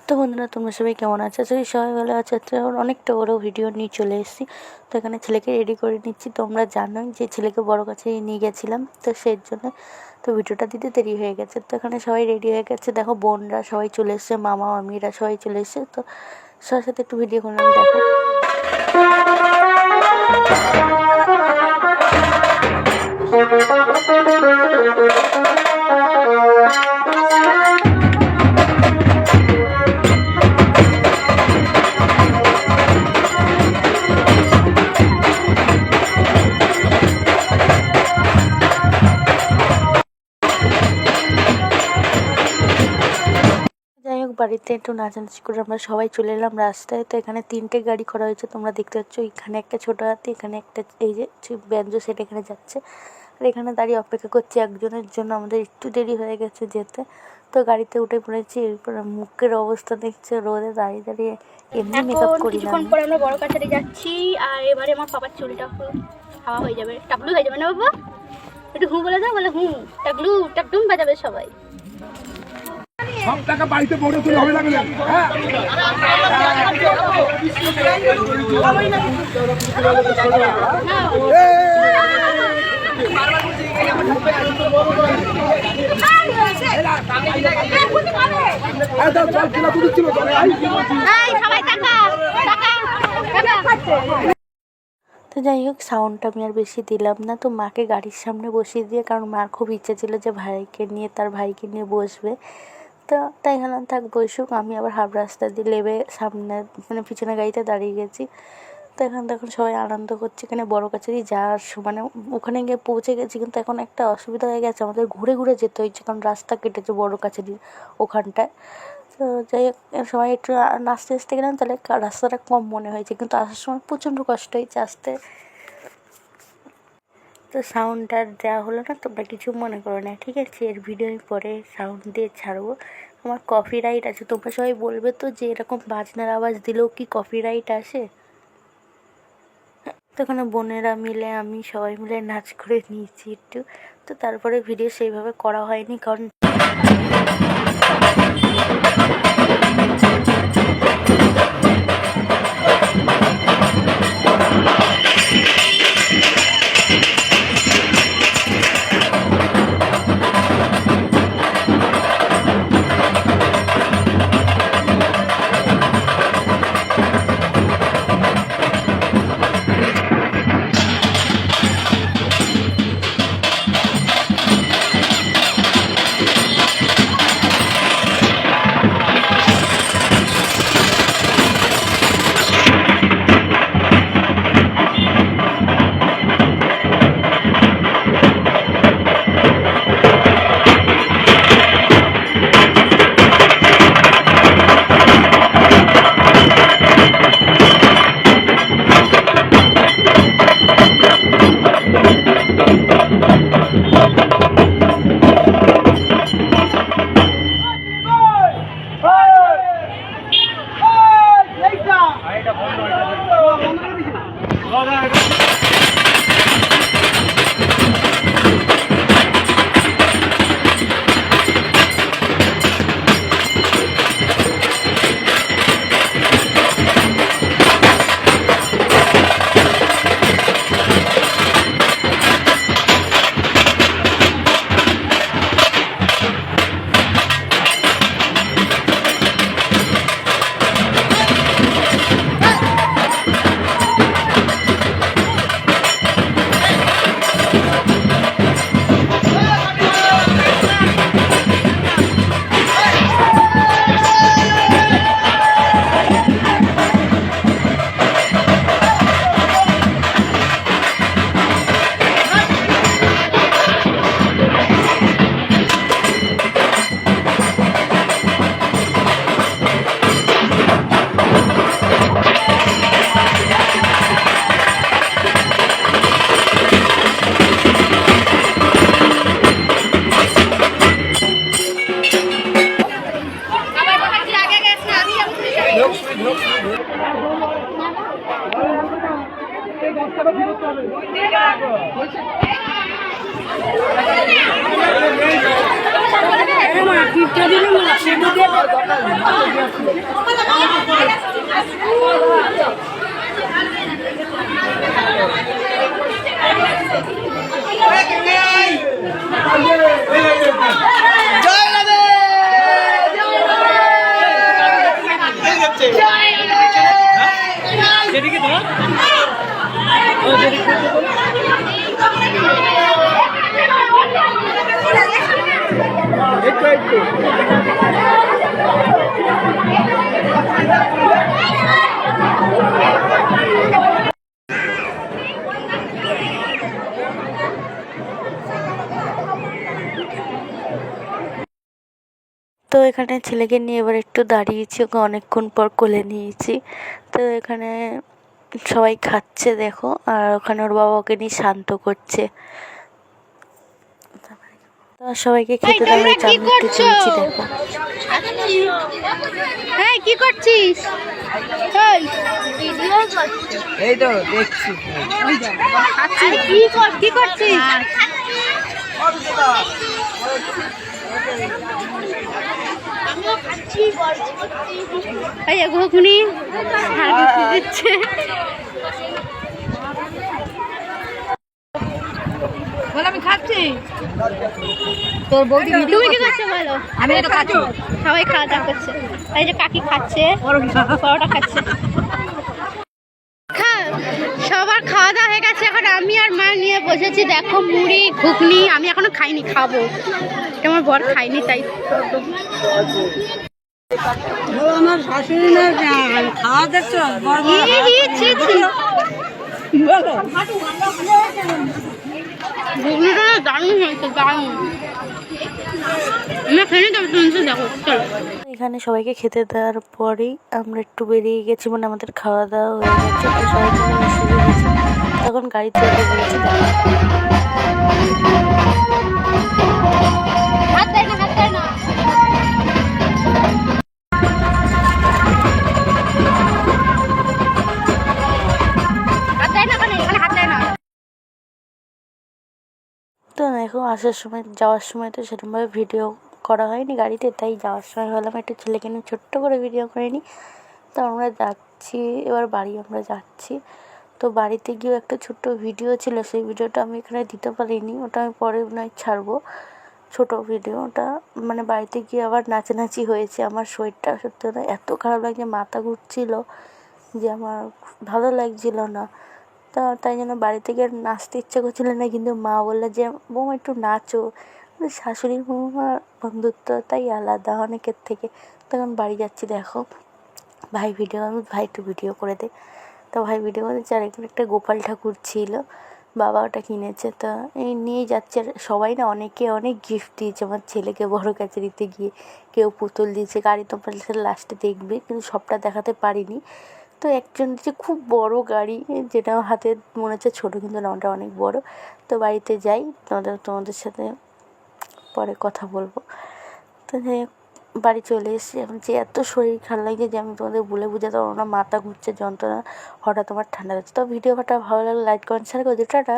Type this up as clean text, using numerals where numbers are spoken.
তো বন্ধুরা, তোমরা সবাই কেমন আছো? যদি সবাই ভালো আছে, অনেকটা বড় ভিডিও নিয়ে চলে এসেছি। তো এখানে ছেলেকে রেডি করে নিচ্ছি। তোমরা জানোই যে ছেলেকে বড় কাছে নিয়ে গেছিলাম, তো সেই জন্য তো ভিডিওটা দিতে দেরি হয়ে গেছে। তো এখানে সবাই রেডি হয়ে গেছে, দেখো বোনরা সবাই চলে এসছে, মামা মামিরা সবাই চলে এসছে। তো সবার সাথে একটু ভিডিও করলাম, দেখো। যাই হোক, বাড়িতে একটু নাচানাচি করে আমরা সবাই চলে এলাম রাস্তায়। তো এখানে 3টে গাড়ি করা হয়েছে, তোমরা দেখতে পাচ্ছ। এখানে একটা ছোটো হাতি, এখানে একটা এই যে ব্যঞ্জো সেট এখানে যাচ্ছে, আর এখানে দাঁড়িয়ে অপেক্ষা করছি একজনের জন্য। আমাদের একটু দেরি হয়ে গেছে যেতে। তো গাড়িতে উঠে পড়েছি। এরপর মুখের অবস্থা দেখছে, রোদে দাঁড়িয়ে দাঁড়িয়ে এমনি মেকআপ করি না। কিছুক্ষণ পরে আমরা বড় কাছারি যাচ্ছি, আর এবারে আমার পাপার চুলটা হাওয়া হয়ে যাবে, টাকলু হয়ে যাবে না বাবা? একটু হু বলে দাও, বলে হু, টাকলু টাকডুম বাজাবে সবাই। সব টাকা বাড়িতে পড়ে তুলে হবে না গেলে হ্যাঁ তো যাই হোক, সাউন্ডটা আমি আর বেশি দিলাম না। তো মাকে গাড়ির সামনে বসিয়ে দিয়ে, কারণ মার খুব ইচ্ছে ছিল যে তার ভাইকে নিয়ে বসবে। তো তাই হলাম থাক বসুক। আমি আবার হাফ রাস্তা দিয়ে লেবে সামনে মানে পিছনে গাড়িতে দাঁড়িয়ে গেছি। তো এখন সবাই আনন্দ করছে। এখানে বড় কাছারি যাওয়ার মানে ওখানে গিয়ে পৌঁছে গেছি, কিন্তু এখন একটা অসুবিধা হয়ে গেছে, আমাদের ঘুরে ঘুরে যেতে হয়েছে, কারণ রাস্তা কেটেছে বড় কাছারির ওখানটায়। তো যাই হোক, সবাই একটু নাচতে আসতে গেলাম, তাহলে রাস্তাটা কম মনে হয়েছে, কিন্তু আসার সময় প্রচণ্ড কষ্ট হয়েছে আসতে। তো সাউন্ডটা দেওয়া হলো না, তোমরা কিছু মনে করো না, ঠিক আছে? এর ভিডিও আমি পরে সাউন্ড দিয়ে ছাড়বো। আমার কপিরাইট আছে, তোমরা সবাই বলবে তো যে এরকম বাজনার আওয়াজ দিলেও কি কপিরাইট আসে? তো ওখানে বোনেরা মিলে আমি সবাই মিলে নাচ করে নিয়েছি একটু। তো তারপরে ভিডিও সেইভাবে করা হয়নি, কারণ তো এখানে ছেলেকে নিয়ে এবার একটু দাঁড়িয়েছি, ওকে অনেকক্ষণ পর কোলে নিয়েছি। তো এখানে সবাই খাচ্ছে দেখো, আর ওখানে ওর বাবা ওকে নিয়ে শান্ত করছে। তো সবাইকে খেতে দেওয়া হয়েছে, আমি একটু চলছি দেখো। হ্যাঁ কি করছিস? এই তো দেখছি। কি করছিস? এই ঘুগনি দিচ্ছে। বল আমি খাচ্ছি। তোর বৌদি তুমি কি করছো বলো? আমি এটা খাচ্ছি। সবাই খাওয়া দাওয়া করছে। এই যে কাকি খাচ্ছে, পরোটা খাচ্ছে। সবার খাওয়া দাওয়া হয়ে গেছে, এখন আমি আর মা নিয়ে বসেছি দেখো মুড়ি ঘুগনি। আমি এখনো খাইনি, খাবো। আমার বর খাইনি তাই। আমার শাশুড়ি না খাওয়া দেখছো? ঘুগনিটা না দারুণ হয়েছে, দারুণ। আমি খাইনি, তবে তুমি দেখো। চলো এখানে সবাইকে খেতে দেওয়ার পরেই আমরা একটু বেরিয়ে গেছি, মানে আমাদের খাওয়া দাওয়া হয়ে গেছে। তো সবাই মিলে এসে গেছি, তখন গাড়িতে উঠে পড়েছি। হাত দেয় না, হাত দেয় না। হাত দেয় না, এখানে হাত দেয় না। তো দেখো আসার সময় যাওয়ার সময় তো সেরকমভাবে ভিডিও করা হয়নি গাড়িতে, তাই যাওয়ার সময় ভাবলাম একটু ছেলেকে নিয়ে ছোট্ট করে ভিডিও করে নিই। তো আমরা যাচ্ছি, এবার বাড়ি আমরা যাচ্ছি। তো বাড়িতে গিয়েও একটা ছোট্ট ভিডিও ছিল, সেই ভিডিওটা আমি এখানে দিতে পারিনি, ওটা আমি পরে নয় ছাড়বো। ছোটো ভিডিও ওটা, মানে বাড়িতে গিয়ে আবার নাচানাচি হয়েছে। আমার শরীরটা সত্যি কথা এত খারাপ লাগছে, মাথা ঘুরছিল যে আমার ভালো লাগছিল না। তো তাই জন্য বাড়িতে গিয়ে নাচতে ইচ্ছে করছিল না, কিন্তু মা বললো যে বৌমা একটু নাচো। শাশুড়ি বৌমার বন্ধুত্বটাই আলাদা অনেকের থেকে। তখন বাড়ি যাচ্ছি দেখো, আমি ভাই একটু ভিডিও করে দে। তো ভাই ভিডিও করে দিচ্ছে, আর এখানে একটা গোপাল ঠাকুর ছিল, বাবা ওটা কিনেছে। তা এই নিয়ে যাচ্ছে, আর সবাই না অনেকে অনেক গিফট দিয়েছে আমার ছেলেকে বড় কাছে দিতে গিয়ে। কেউ পুতুল দিয়েছে, গাড়ি তোমরা লাস্টে দেখবে, কিন্তু সবটা দেখাতে পারিনি। তো একজন দিচ্ছে খুব বড় গাড়ি, যেটা হাতে মনে হচ্ছে ছোটো, কিন্তু না ওটা অনেক বড়। তো বাড়িতে যাই, তোমাদের সাথে পরে কথা বলবো। তো বাড়ি চলে এসেছি, এখন যে এত শরীর খারাপ লাগছে যে আমি তোমাদের বলে বোঝাতে পারবো না। মাথা ঘুরছে, যন্ত্রণা, হঠাৎ আমার ঠান্ডা লাগছে। তো ভিডিওটা ভালো লাগলে লাইক কমেন্ট শেয়ার করে দিও। টাটা।